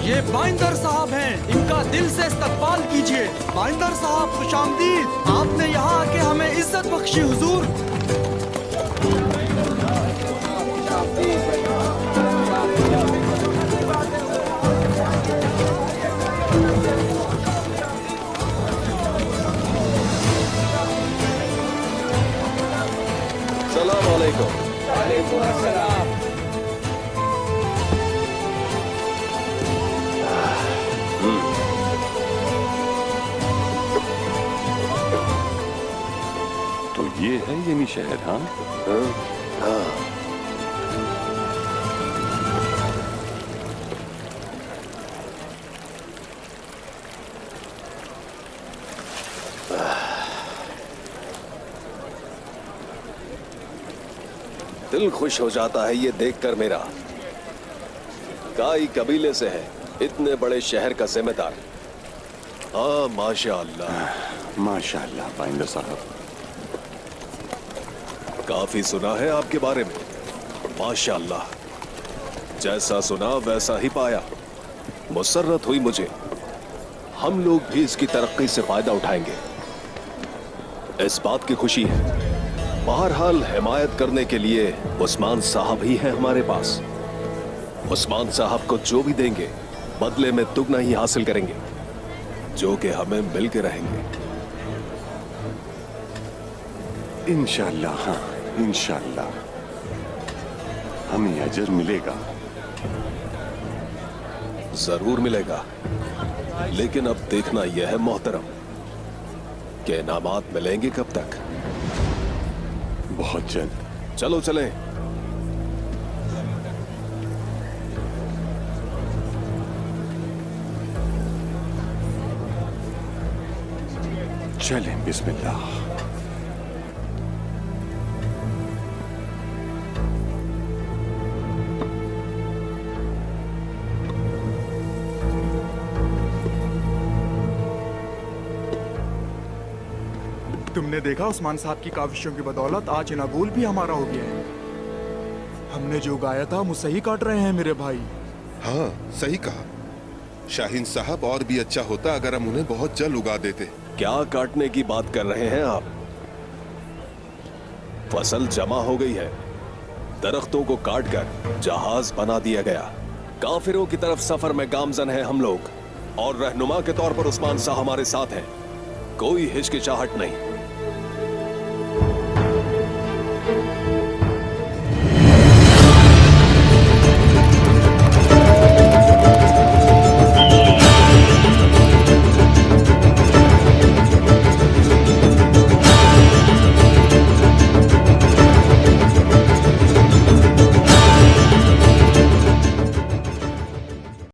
ये बाइंदर साहब हैं, इनका दिल से इस्तकबाल कीजिए। बाइंदर साहब खुशामदीद, आपने यहाँ आके हमें इज्जत बख्शी हुजूर। सलाम अलैकुम। वालेकुम अस्सलाम। तो ये है यही शहर? हाँ हाँ। दिल खुश हो जाता है ये देखकर मेरा। काई कबीले से है, इतने बड़े शहर का जिम्मेदार। हाँ माशाअल्लाह। माशाअल्लाह बाइंदर साहब। काफी सुना है आपके बारे में। माशाअल्लाह, जैसा सुना वैसा ही पाया। मुसर्रत हुई मुझे। हम लोग भी इसकी तरक्की से फायदा उठाएंगे, इस बात की खुशी है। बहरहाल हिमायत करने के लिए उस्मान साहब ही हैं हमारे पास। उस्मान साहब को जो भी देंगे बदले में दुगना ही हासिल करेंगे, जो कि हमें मिल के रहेंगे इंशाअल्लाह। हाँ इंशाअल्लाह हमें अजर मिलेगा। जरूर मिलेगा, लेकिन अब देखना यह है मोहतरम कि इनामात मिलेंगे कब तक। बहुत जल्द। चलो चलें। चलें, बिस्मिल्लाह। तुमने देखा उस्मान साहब की काविशों की बदौलत आज इनागुल भी हमारा हो गया है। हमने जो गाया था मुझसे ही काट रहे हैं मेरे भाई। हाँ सही कहा। शाहीन साहब और भी अच्छा होता अगर हम उन्हें बहुत जल्द उगा देते। क्या काटने की बात कर रहे हैं आप? फसल जमा हो गई है, दरख्तों को काटकर जहाज बना दिया गया। काफिरों की तरफ सफर में गामजन है हम लोग, और रहनुमा के तौर पर उस्मान साहब हमारे साथ हैं। कोई हिचकिचाहट नहीं।